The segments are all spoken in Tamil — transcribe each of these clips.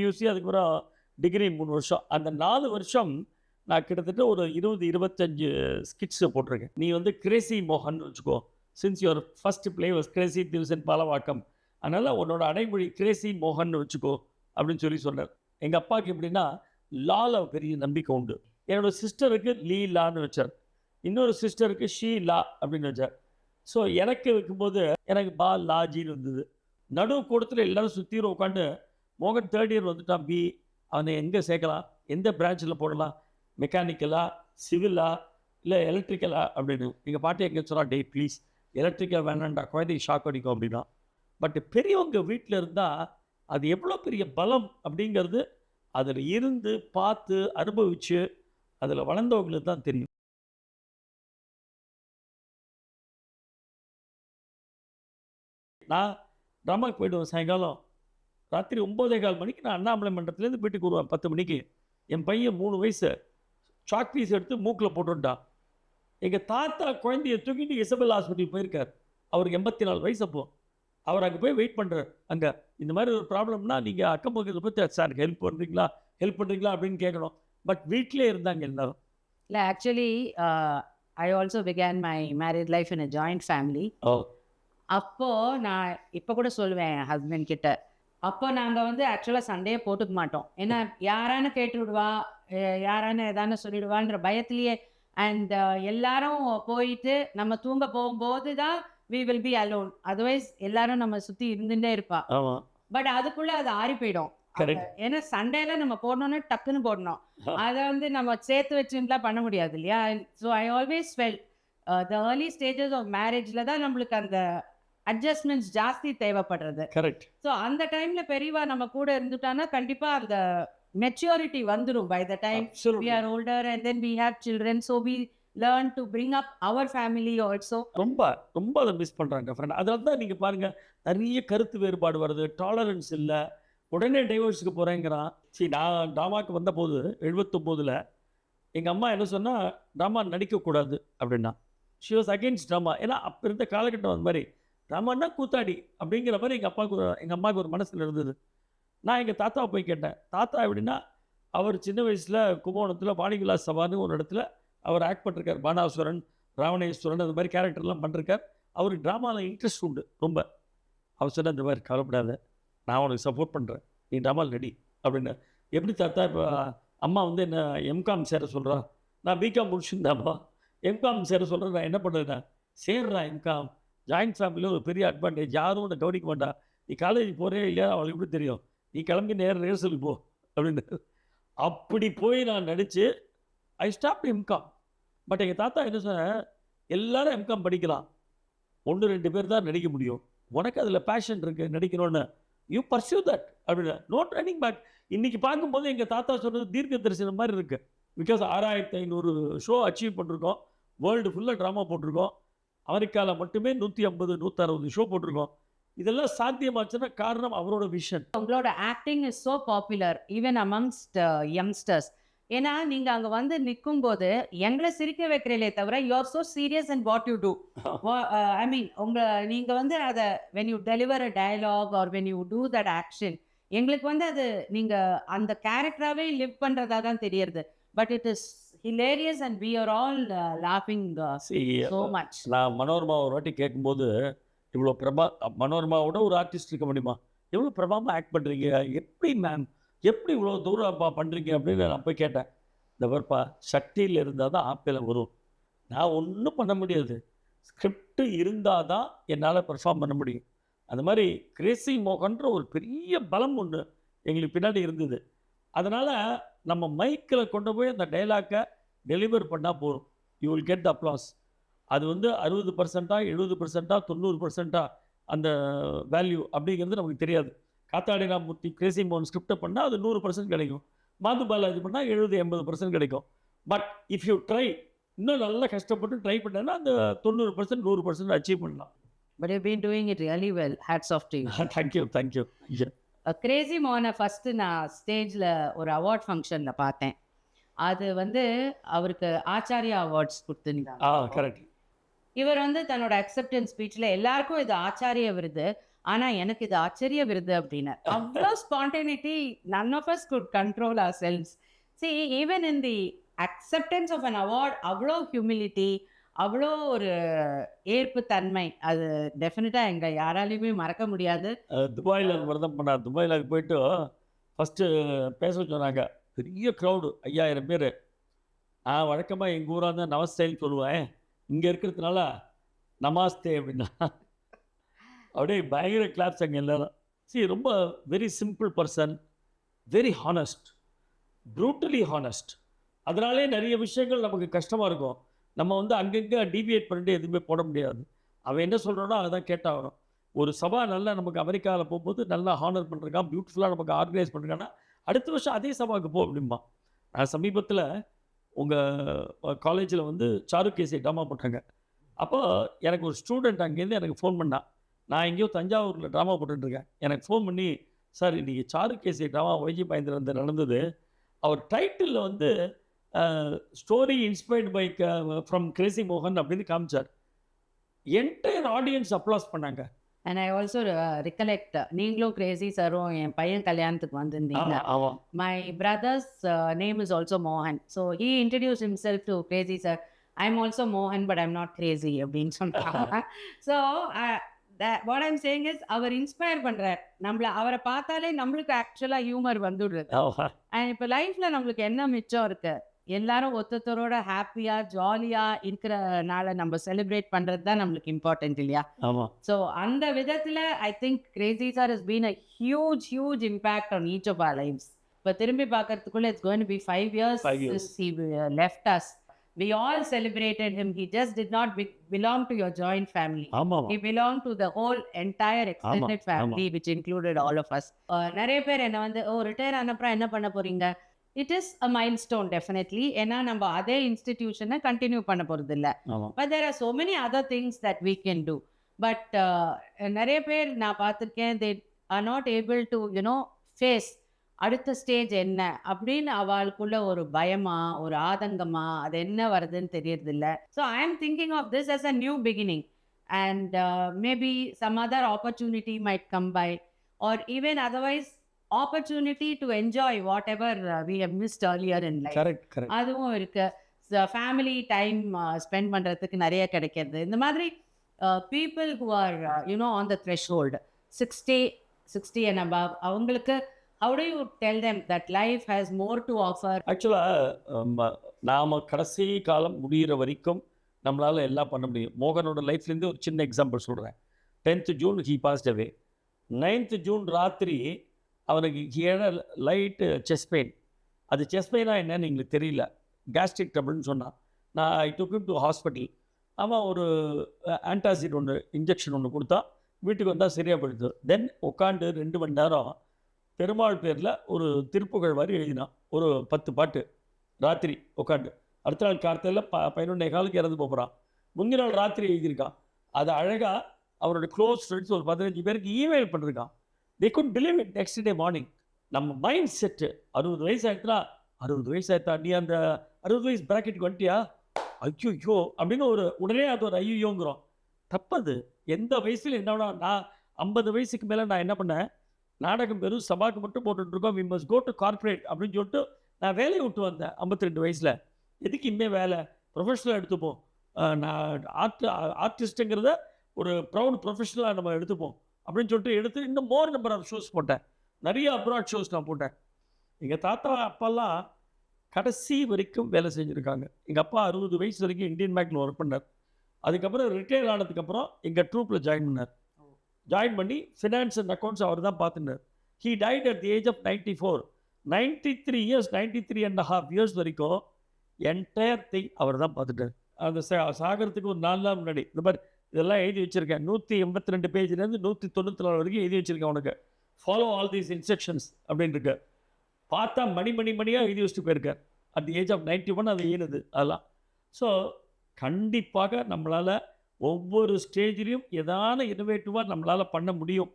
பியூசி, அதுக்கப்புறம் டிகிரி 3 வருஷம். அந்த 4 வருஷம் நான் கிட்டத்தட்ட ஒரு 20, 25 ஸ்கிட்ஸை போட்டிருக்கேன். நீ வந்து கிரேசி மோகன் வச்சுக்கோ. Since your first play was crazy thieves in Palavakkam. அதனால் உன்னோட அடைமொழி கிரேசி மோகன் வச்சுக்கோ அப்படின்னு சொல்லி சொன்னார். எங்கள் அப்பாவுக்கு எப்படின்னா லால பெரிய நம்பிக்கை உண்டு. என்னோடய சிஸ்டருக்கு லீலான்னு வச்சார். இன்னொரு சிஸ்டருக்கு ஷீலா அப்படின்னு வச்சார். ஸோ எனக்கு வைக்கும்போது எனக்கு பா லாஜின்னு வந்தது. நடுவு கூடத்தில் எல்லோரும் சுற்றியும் உட்காந்து மோகன் 3rd இயர் வந்துட்டான் பி, அவனை எங்கே சேர்க்கலாம், எந்த பிரான்ச்சில் போடலாம், மெக்கானிக்கலா, சிவிலா, இல்லை எலக்ட்ரிக்கலா அப்படின்னு. எங்கள் பாட்டி எங்கே சொன்னா, டே ப்ளீஸ் எலக்ட்ரிக்கல் வேணாண்டா, குழந்தைக்கு ஷாக் அடிக்கும் அப்படின்னா. பட் பெரியவங்க வீட்டில் இருந்தால் அது எவ்வளோ பெரிய பலம் அப்படிங்கிறது அதில் இருந்து பார்த்து அனுபவித்து அதில் வளர்ந்தவங்களுக்கு தான் தெரியும். நான் ட்ராமாக்கு போய்டுவேன். சாயங்காலம் ராத்திரி 9:15 மணிக்கு நான் அண்ணாமலை மன்றத்துலேருந்து வீட்டுக்கு வருவேன். 10 மணிக்கு என் பையன் 3 வயசு சாக் பீஸ் எடுத்து மூக்கில் போட்டுட்டான். எங்கள் தாத்தா குழந்தைய தூக்கிட்டு இசபெல் ஹாஸ்பிட்டல் போயிருக்கார். அவருக்கு 84 வயசு. அப்போ அவர் அங்கே போய் வெயிட் பண்ணுறார். அங்கே இந்த மாதிரி ஒரு ப்ராப்ளம்னா நீங்கள் அக்கம் பக்கத்தில் போய் சார் ஹெல்ப் பண்ணுறீங்களா அப்படின்னு கேட்கணும். பட் வீட்டிலே இருந்தாங்க எல்லாரும். இல்லை, actually I also began my married life in a joint family. அப்போது நான் இப்போ கூட சொல்லுவேன் என் ஹஸ்பண்ட் கிட்ட, அப்போ நாங்கள் வந்து ஆக்சுவலாக சண்டையே போட்டுக்க மாட்டோம். ஏன்னா யாரானு கேட்டு விடுவா, யாரானு எதானு சொல்லிடுவான்ற பயத்துலேயே. அண்ட் எல்லாரும் போயிட்டு நம்ம தூங்க போகும்போது தான் we will be alone. Otherwise எல்லாரும் நம்ம சுற்றி இருந்துகிட்டே இருப்பா. பட் அதுக்குள்ளே அது ஆறி போயிடும். ஏன்னா சண்டையில நம்ம போடணும்னா டக்குன்னு போடணும். அதை வந்து நம்ம சேர்த்து வச்சுலாம் பண்ண முடியாது இல்லையா? So I always felt the early stages of மேரேஜில் தான் நம்மளுக்கு அந்த அட்ஜஸ்ட்மெண்ட்ஸ் ஜாஸ்தி தேவைப்படுறது. கரெக்ட். ஸோ அந்த டைமில் பெரியவா நம்ம கூட இருந்துட்டானா கண்டிப்பாக அந்த மெச்சூரிட்டி வந்துடும். By the time we are older and then we have children, so we learn to bring up our family also. ரொம்ப அதை மிஸ் பண்ணுறாங்க ஃப்ரெண்ட். அதனால தான் நீங்கள் பாருங்கள் நிறைய கருத்து வேறுபாடு வருது, டாலரன்ஸ் இல்லை, உடனே டைவர்ஸுக்கு போகிறேங்கிறான். சரி, நான் ட்ராமாவுக்கு வந்தபோது 79 எங்கள் அம்மா என்ன சொன்னால், ட்ராமா நடிக்கக்கூடாது அப்படின்னா. She was against drama. ஏன்னா அப்போ இருந்த காலகட்டம் அந்த மாதிரி ட்ராமான்னா கூத்தாடி அப்படிங்கிற மாதிரி எங்கள் அம்மாவுக்கு ஒரு மனசில் இருந்தது. நான் எங்கள் தாத்தாவை போய் கேட்டேன். தாத்தா எப்படின்னா, அவர் சின்ன வயசில் கும்பகோணத்தில் வாணிவிலாஸ் சபான்னு ஒரு இடத்துல அவர் ஆக்ட் பண்ணிருக்கார். பானாசுரன், ராவணேஸ்வரன் அந்த மாதிரி கேரக்டர்லாம் பண்ணிருக்கார். அவருக்கு ட்ராமாவில் இன்ட்ரெஸ்ட் உண்டு ரொம்ப. அவர் சொன்ன, இந்த மாதிரி கவலைப்படாத, நான் உனக்கு சப்போர்ட் பண்ணுறேன், நீ ட்ராமாவில் ரெடி அப்படின்னு. எப்படி தாத்தா, இப்போ அம்மா வந்து என்ன எம்காம் சேர சொல்கிறா, நான் பிகாம் முடிச்சுருந்தாம்மா, எம்காம் சேர சொல்கிறேன், நான் என்ன பண்ணுறேன்னா, சேர்றா எம்காம், ஜாயின்ட் ஃபேமிலியில் ஒரு பெரிய அட்வான்டேஜ், யாரும் உன்னை கவனிக்க மாட்டா, நீ காலேஜ் போகிறே இல்லையா அவளுக்கு எப்படி தெரியும், நீ கிளம்பி நேரம் ரிஹர்சலுக்கு போ அப்படின்னு. அப்படி போய் நான் நடித்து ஐ ஸ்டாப் எம்காம். பட் எங்கள் தாத்தா என்ன சொன்ன, எல்லாரும் எம்காம் படிக்கலாம், 1-2 பேர் தான் நடிக்க முடியும், உனக்கு அதில் பேஷன் இருக்குது நடிக்கணும்னு, யூ பர்சியூ தட் அப்படின்னு. No training back. இன்றைக்கி பார்க்கும்போது எங்கள் தாத்தா சொன்னது தீர்க்க தரிசனம் மாதிரி இருக்குது. பிகாஸ் 6500 ஷோ அச்சீவ் பண்ணிருக்கோம், வேர்ல்டு ஃபுல்லாக ட்ராமா போட்டிருக்கோம், அமெரிக்காவில் மட்டுமே 150, 160 ஷோ போட்டிருக்கோம். இதெல்லாம் சாத்தியமாச்சுன்னா காரணம் அவரோட விஷன். உங்களோட acting is so popular even amongst youngsters. ஏன்னா நீங்கள் அங்கே வந்து நிற்கும் போது எங்களை சிரிக்க வைக்கிறீங்களே தவிர you are so serious and what you do. I mean நீங்கள் வந்து அதை when you deliver a dialogue or when you do that action, எங்களுக்கு வந்து அது நீங்கள் அந்த கேரக்டராகவே லிவ் பண்ணுறதா தான் தெரியறது. But it is hilarious and we are all laughing so much. நான் மனோரமா ஒரு வாட்டி கேட்கும்போது, இவ்வளோ மனோரமாவோட ஒரு ஆர்டிஸ்ட் இருக்க முடியுமா, எவ்வளோ பிரபாமாக ஆக்ட் பண்ணுறீங்க, எப்படி மேம், எப்படி இவ்வளோ தூரம் பண்ணுறீங்க அப்படின்னு நான் போய் கேட்டேன். இந்த பர்ப்பா சக்தியில் இருந்தால் தான் ஆப்பில் வரும், நான் ஒன்றும் பண்ண முடியாது, ஸ்கிரிப்டு இருந்தால் தான் என்னால் பெர்ஃபார்ம் பண்ண முடியும். அந்த மாதிரி கிரேசி மோகன்ற ஒரு பெரிய பலம் ஒன்று எங்களுக்கு பின்னாடி இருந்தது. அதனால் நம்ம மைக்கில் கொண்டு போய் அந்த டைலாக்கை டெலிவர் பண்ணால் போதும், you will get the applause. அது வந்து 60%, 70%, 90% அந்த வேல்யூ அப்படிங்கிறது நமக்கு தெரியாது. காத்தாடி ராமூர்த்தி கிரேசி மோகன் ஸ்கிரிப்டை பண்ணால் அது 100% கிடைக்கும், மாது பாலாஜி பண்ணால் 70-80% கிடைக்கும். பட் இஃப் யூ ட்ரை, இன்னும் நல்லா கஷ்டப்பட்டு ட்ரை பண்ணேன்னா அந்த 90%, 100% அச்சீவ் பண்ணலாம். But you've been doing it really well. Hats off to you. Thank you. Crazy மோகனை ஃபஸ்ட்டு நான் ஸ்டேஜில் ஒரு அவார்ட் ஃபங்க்ஷனில் பார்த்தேன். அது வந்து அவருக்கு ஆச்சாரியா அவார்ட்ஸ் கொடுத்துருந்தாங்க. கரெக்ட். இவர் வந்து தன்னோட அக்செப்டன்ஸ் ஸ்பீச்ல எல்லாருக்கும் இது ஆச்சாரிய விருது, ஆனா எனக்கு இது ஆச்சரிய விருது அப்படின்னார். அவ்வளோ spontaneity, none of us could control ourselves. See, even in the acceptance of an award, அவ்வளோ ஹியூமிலிட்டி, அவ்வளோ ஒரு ஏற்புத்தன்மை, அது டெஃபினட்டா எங்க யாராலையுமே மறக்க முடியாது. துபாயில் அது மாதிரி தான் பண்ணார். துபாயில் போயிட்டு ஃபஸ்ட்டு பேச சொன்னாங்க. பெரிய க்ரௌடு 5000 பேர். நான் வழக்கமாக எங்கள் ஊராக இருந்தால் நமஸ்தேன்னு சொல்லுவேன். இங்கே இருக்கிறதுனால நமாஸ்தே அப்படின்னா அப்படியே பயங்கர கிளாப்ஸ் அங்கே எல்லாரும். ரொம்ப very simple person, very honest, brutally honest. அதனாலே நிறைய விஷயங்கள் நமக்கு கஷ்டமாக இருக்கும். நம்ம வந்து அங்கங்கே டீவியேட் பண்ணிட்டு எதுவுமே போட முடியாது. அவன் என்ன சொல்கிறானோ அதான் கேட்டாகணும். ஒரு சபா நல்லா நமக்கு அமெரிக்காவில் போகும்போது நல்லா ஹானர் பண்ணுறான், பியூட்டிஃபுல்லாக நமக்கு ஆர்கனைஸ் பண்ணுறாங்கன்னா அடுத்த வருஷம் அதே சபாவுக்கு போ அப்படிம்பா. நான் சமீபத்தில் உங்கள் காலேஜில் வந்து சாருகேசி ட்ராமா போட்டாங்க. அப்போ எனக்கு ஒரு ஸ்டூடெண்ட் அங்கேருந்து எனக்கு ஃபோன் பண்ணான். நான் எங்கேயோ தஞ்சாவூரில் ட்ராமா போட்டுட்ருக்கேன். எனக்கு ஃபோன் பண்ணி, சார் இன்றைக்கி சாருகேசி ட்ராமா வைஜி மகேந்திரன் நடந்தது. அவர் டைட்டிலில் வந்து story inspired by from Crazy மோகன் அப்படின்னு காமிச்சார். என்டையர் ஆடியன்ஸ் அப்ளாஸ் பண்ணாங்க. அண்ட் ஐ ஆல்சோ ரிகலெக்ட், நீங்களும் கிரேசி சாரும் என் பையன் கல்யாணத்துக்கு வந்திருந்தீங்க. ஆமாம். My brother's name is also மோகன். So he introduce himself to Crazy sir. I am also மோகன் பட் ஐம் நாட் கிரேசி அப்படின்னு சொன்னாங்க. So what I'm saying is, அவர் இன்ஸ்பயர் பண்ணுறார் நம்மளை. அவரை பார்த்தாலே நம்மளுக்கு ஆக்சுவலாக ஹியூமர் வந்துடுறது. அண்ட் இப்போ லைஃப்பில் நம்மளுக்கு என்ன மிச்சம் இருக்கு, எல்லாரும் ஒருத்தரோட ஹாப்பியாக ஜாலியாக இருக்கிற நாளை நம்ம செலிப்ரேட் பண்ணுறது தான் நம்மளுக்கு இம்பார்ட்டன்ட் இல்லையா? ஆமாம். ஸோ அந்த விதத்தில் I think Crazy sir has been a huge impact on each of our lifes. இப்போ திரும்பி பார்க்கறதுக்குள்ள it's going to be 5 years since he left us. We all celebrated him. He just did not belong to your joint family. He belonged to the whole entire extended family, which included all of us. நிறைய பேர் என்ன வந்து ரிட்டையர் ஆனப்புறம் என்ன பண்ண போறீங்க? It is a milestone definitely. ஏன்னா நம்ம அதே இன்ஸ்டிடியூஷனை கண்டினியூ பண்ண போகிறது இல்லை. But there are so many other things that we can do. But நிறைய பேர் நான் பார்த்துருக்கேன், they are not able to face அடுத்த ஸ்டேஜ் என்ன அப்படின்னு அவளுக்குள்ள ஒரு பயமா, ஒரு ஆதங்கமா, அது என்ன வருதுன்னு தெரியறதில்ல. So I am thinking of this as a new beginning, and maybe some other opportunity might come by, or even otherwise opportunity to enjoy whatever we have missed earlier in life. Correct. அதுவும் இருக்கு. ஃபேமிலி டைம் ஸ்பெண்ட் பண்ணுறதுக்கு நிறைய கிடைக்கிறது. இந்த மாதிரி people who are on the threshold 60 and above, அவங்களுக்கு how do you tell them that life has more to offer? ஆக்சுவலாக நாம் கடைசி காலம் முடிகிற வரைக்கும் நம்மளால் எல்லாம் பண்ண முடியும். மோகனோட லைஃப்லேருந்து ஒரு சின்ன எக்ஸாம்பிள் சொல்கிறேன். 10th June he passed away. 9th June ராத்திரி அவனுக்கு கீழே லைட்டு செஸ்ட் பெயின். அது செஸ்ட் பெயினாக என்னன்னு எங்களுக்கு தெரியல, கேஸ்ட்ரிக் ட்ரபிள்னு சொன்னான். நான் ஐ டுக் ஹிம் டு ஹாஸ்பிட்டல். அவன் ஒரு ஆன்டாசிட் ஒன்று இன்ஜெக்ஷன் ஒன்று கொடுத்தா வீட்டுக்கு வந்தால் சரியாக போயிடுது. தென் உட்காந்து 2 மணி நேரம் பெருமாள் பேரில் ஒரு திருப்புகழ் மாதிரி எழுதினான். ஒரு 10 பாட்டு ராத்திரி உட்காந்து. அடுத்த நாள் காலத்தில் 11:15 இறந்து போகிறான். முந்தின நாள் ராத்திரி எழுதியிருக்கான். அது அழகாக அவரோட க்ளோஸ் ஃப்ரெண்ட்ஸ் ஒரு 15 பேருக்கு இமெயில் பண்ணிருக்கான். தே good believe it next day morning. நம்ம மைண்ட் செட்டு 60 வயசு ஆகிட்டா, 60 வயசு ஆகிட்டா நீ அந்த 60 வயசு ப்ராக்கெட்டுக்கு வந்துட்டியா, ஐயோ அப்படின்னு உடனே அது ஒரு ஐயோங்கிறோம். தப்பது. எந்த வயசில் என்ன வேணா. நான் 50 வயசுக்கு மேலே நான் என்ன பண்ணேன், நாடகம் வெறும் சபாக்கு மட்டும் போட்டுட்ருக்கோம். We must go to corporate அப்படின்னு சொல்லிட்டு நான் வேலையை விட்டு வந்தேன் 52 வயசில். எதுக்கு இனிமேல் வேலை, ப்ரொஃபஷனலாக எடுத்துப்போம். நான் ஆர்டிஸ்ட்டுங்கிறத ஒரு ப்ரௌட் ப்ரொஃபஷனலாக நம்ம எடுத்துப்போம் அப்படின்னு சொல்லிட்டு எடுத்து இன்னும் மோர் நம்பர் ஆஃப் ஷோஸ் போட்டேன். நிறைய அப்ராட் ஷோஸ் நான் போட்டேன். எங்கள் தாத்தா அப்பாலாம் கடைசி வரைக்கும் வேலை செஞ்சுருக்காங்க. எங்கள் அப்பா 60 வயசு வரைக்கும் இந்தியன் பேங்க்கில் ஒர்க் பண்ணார். அதுக்கப்புறம் ரிட்டையர் ஆனதுக்கப்புறம் எங்கள் ட்ரூப்பில் ஜாயின் பண்ணார். ஜாயின் பண்ணி ஃபினான்ஸ் அண்ட் அக்கௌண்ட்ஸ் அவர் தான் பார்த்துட்டார். He died at the age of 94. 93 years, 93.5 years வரைக்கும் என்டையர் திங் அவர் தான் பார்த்துட்டார். அந்த சாகரத்துக்கு ஒரு 4 நாள் முன்னாடி இந்த மாதிரி இதெல்லாம் எழுதி வச்சுருக்கேன். 182 பேஜ்லேருந்து 194 வரைக்கும் எழுதி வச்சுருக்கேன். உனக்கு ஃபாலோ ஆல் தீஸ் இன்ஸ்ட்ரக்ஷன்ஸ் அப்படின்னு இருக்கு. பார்த்தா மணியாக எழுதி வச்சுட்டு போயிருக்கார். அட் தி ஏஜ் ஆஃப் 91 அது ஏனுது அதெல்லாம். ஸோ கண்டிப்பாக நம்மளால் ஒவ்வொரு ஸ்டேஜ்லேயும் ஏதான இனோவேட்டிவாக நம்மளால் பண்ண முடியும்.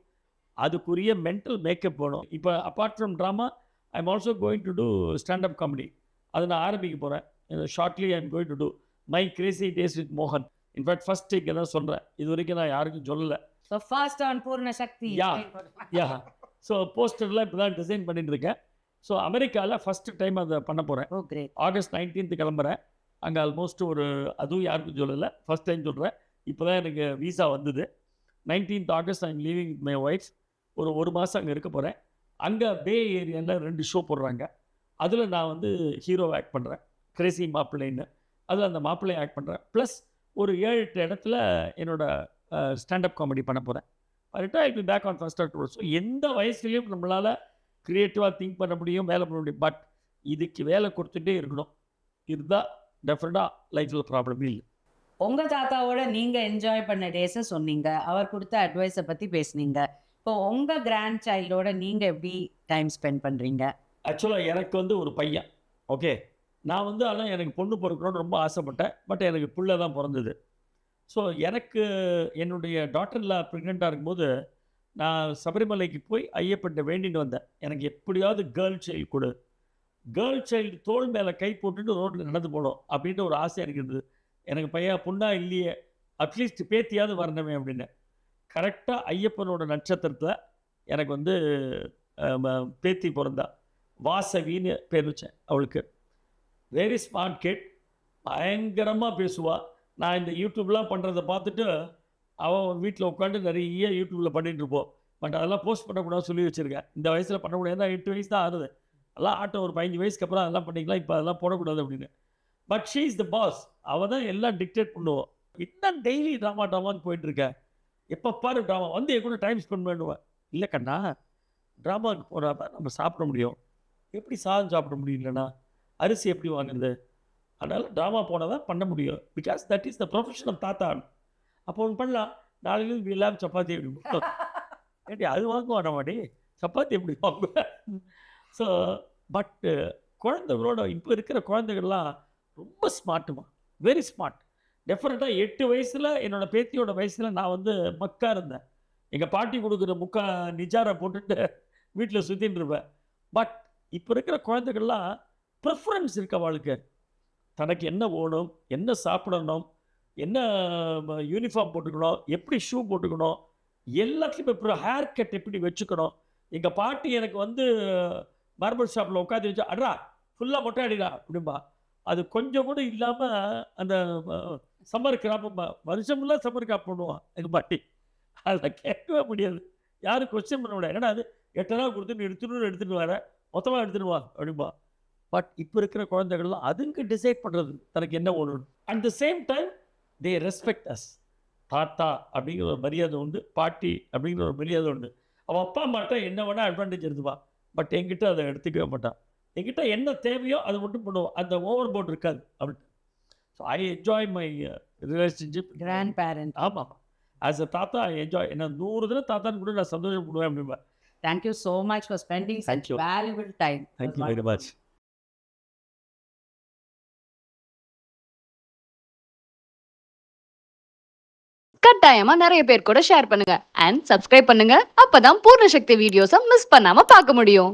அதுக்குரிய மென்டல் மேக்கப் வேணும். இப்போ apart from drama I am also going to do standup comedy. அதை நான் ஆரம்பிக்க போகிறேன். Shortly I am going to do my crazy days with மோகன். இன்ஃபேக்ட் ஃபர்ஸ்ட் இங்கே தான் சொல்கிறேன், இது வரைக்கும் நான் யாருக்கும் சொல்லலை. So fast on Purna Shakti. Yeah so போஸ்டர்லாம் இப்போ தான் டிசைன் பண்ணிட்டு இருக்கேன். ஸோ அமெரிக்காவில் ஃபஸ்ட்டு டைம் அதை பண்ண போகிறேன். Oh, great. ஆகஸ்ட் 19th கிளம்புறேன். அங்கே ஆல்மோஸ்ட் அதுவும் யாருக்கும் சொல்லலை, ஃபஸ்ட் டைம் சொல்கிறேன். இப்போ தான் எனக்கு வீசா வந்தது. 19th August I am leaving with my wife. ஒரு மாதம் அங்கே இருக்க போகிறேன். அங்கே பே ஏரியாவில் 2 ஷோ போடுறாங்க. அதில் நான் ஹீரோவை ஆக்ட் பண்ணுறேன், கிரேசி மாப்பிள்ளைன்னு. அதில் அந்த மாப்பிள்ளையை ஆக்ட் பண்ணுறேன். ப்ளஸ் ஒரு 7-8 இடத்துல என்னோடய ஸ்டாண்டப் காமெடி பண்ண போகிறேன். அதுட்டு I be back on first actor. So எந்த வயசுலேயும் நம்மளால் க்ரியேட்டிவாக திங்க் பண்ண முடியும், வேலை பண்ண முடியும். பட் இதுக்கு வேலை கொடுத்துட்டே இருக்கணும். இதுதான் டெஃபினட்டாக லைஃப்பில் ப்ராப்ளம் இல்லை. உங்கள் தாத்தாவோட நீங்கள் என்ஜாய் பண்ண டேஸை சொன்னீங்க, அவர் கொடுத்த அட்வைஸை பற்றி பேசுனீங்க. இப்போ உங்கள் கிராண்ட் சைல்டோட நீங்கள் எப்படி டைம் ஸ்பெண்ட் பண்ணுறீங்க? ஆக்சுவலாக எனக்கு ஒரு பையன். ஓகே, நான் ஆனால் எனக்கு பொண்ணு பிறக்கணும்னு ரொம்ப ஆசைப்பட்டேன். பட் எனக்கு பிள்ளை தான் பிறந்தது. ஸோ எனக்கு என்னுடைய டாட்டரில் ப்ரெக்னெண்ட்டாக இருக்கும்போது நான் சபரிமலைக்கு போய் ஐயப்பன்ட்ட வேண்டிட்டு வந்தேன், எனக்கு எப்படியாவது கேர்ள் சைல்டு கொடு, கேர்ள் சைல்டு தோள் மேலே கை போட்டுட்டு ரோட்டில் நடந்து போகணும் அப்படின்ற ஒரு ஆசை எனக்கு இருந்தது. எனக்கு பையன் பொண்ணா இல்லையே, அட்லீஸ்ட் பேத்தியாவது வரணுமே அப்படின்னு. கரெக்டாக ஐயப்பனோட நட்சத்திரத்தில் எனக்கு பேத்தி பிறந்தா. வாசவின்னு பேர் வச்சேன் அவளுக்கு. வெரி ஸ்மார்ட் கிட், பயங்கரமாக பேசுவாள். நான் இந்த யூடியூப்லாம் பண்ணுறதை பார்த்துட்டு அவன் வீட்டில் உட்காந்து நிறைய யூடியூப்பில் பண்ணிகிட்ருப்போம். பட் அதெல்லாம் போஸ்ட் பண்ணக்கூடாதுன்னு சொல்லி வச்சுருக்கேன். இந்த வயசில் பண்ணக்கூடாது, ஏன்னா 8 வயசு தான் ஆகுது. அதெல்லாம் ஆட்டம் ஒரு 15 வயசுக்கு அப்புறம் அதெல்லாம் பண்ணிக்கலாம், இப்போ அதெல்லாம் போடக்கூடாது அப்படின்னு. But she is the boss. அவள் தான் எல்லாம் டிக்டேட் பண்ணுவோம். இன்னும் டெய்லி ட்ராமான்னு போயிட்டுருக்கேன். எப்போ பாரு ட்ராமா என் கூட டைம் ஸ்பெண்ட் பண்ணுவேன். இல்லை கண்ணா, ட்ராமாவுக்கு போகிறப்ப நம்ம சாப்பிட முடியும், எப்படி சாதம் சாப்பிட முடியலண்ணா, அரிசி எப்படி வாங்குறது, அதனால் ட்ராமா போனால் தான் பண்ண முடியும். Because that is the profession of thatha. அப்போ ஒன்று பண்ணலாம், நாளைக்கு எல்லாம் சப்பாத்தி எப்படி ஏடி அது வாங்குவான் மாடி, சப்பாத்தி எப்படி வாங்குவேன். ஸோ பட்டு குழந்தைகளோட இப்போ இருக்கிற குழந்தைகள்லாம் ரொம்ப ஸ்மார்ட்டுமா, வெரி ஸ்மார்ட். டெஃபினட்டாக 8 வயசில் என்னோடய பேத்தியோட வயசில் நான் மக்கா இருந்தேன். எங்கள் பாட்டி கொடுக்குற நிஜாரை போட்டுட்டு வீட்டில் சுற்றின்னு இருப்பேன். பட் இப்போ இருக்கிற குழந்தைகள்லாம் ப்ரிஃபரன்ஸ் இருக்க வாழ்க்கை. தனக்கு என்ன வேணும், என்ன சாப்பிடணும், என்ன யூனிஃபார்ம் போட்டுக்கணும், எப்படி ஷூ போட்டுக்கணும், எல்லாத்துலேயும் இப்போ ஹேர் கட் எப்படி வச்சுக்கணும். எங்கள் பாட்டி எனக்கு பார்பர் ஷாப்பில் உட்காந்து வச்சு அட்ரா ஃபுல்லாக மொட்டை அடிடா அப்படின்பா. அது கொஞ்சம் கூட இல்லாமல் அந்த சம்மர் கிராப் வருஷம் ஃபுல்லாக சம்மர் கிராப் பண்ணுவான் எங்கள் பாட்டி. அதை கேட்கவே முடியாது, யாரும் கொஸ்டின் பண்ண முடியாது. ஏன்னா அது 8 நாள் கொடுத்து நீ எடுத்துகிட்டு வர, மொத்தமாக எடுத்துகிட்டு வா அப்படின்பா. பட் இப்போ இருக்கிற குழந்தைகள்லாம் அதுங்க டிசைட் பண்ணுறது தனக்கு என்ன வேணும். At the same time they respect us. தாத்தா அப்படிங்கிற ஒரு மரியாதை உண்டு, பாட்டி அப்படிங்கிற ஒரு மரியாதை உண்டு. அவன் அப்பா அம்மாட்ட என்ன வேணால் அட்வான்டேஜ் எடுத்துவான். பட் என்கிட்ட அதை எடுத்துக்கவே மாட்டான். என்கிட்ட என்ன தேவையோ அதை மட்டும் பண்ணுவோம், அந்த ஓவர் போர்ட் இருக்காது அப்படின்ட்டு. So I enjoy my relationship. Grandparent. ஆமாம், as a thatha I enjoy. என்ன 100 தடவை தாத்தான்னு கூட நான் சந்தோஷப்படுவேன் அப்படின்பேன். Thank you so much for spending such valuable time. Thank you very much. கட்டாயமா நிறைய பேர் கூட ஷேர் பண்ணுங்க அண்ட் சப்ஸ்கிரைப் பண்ணுங்க. அப்பதான் பூர்ண சக்தி வீடியோஸை மிஸ் பண்ணாம பார்க்க முடியும்.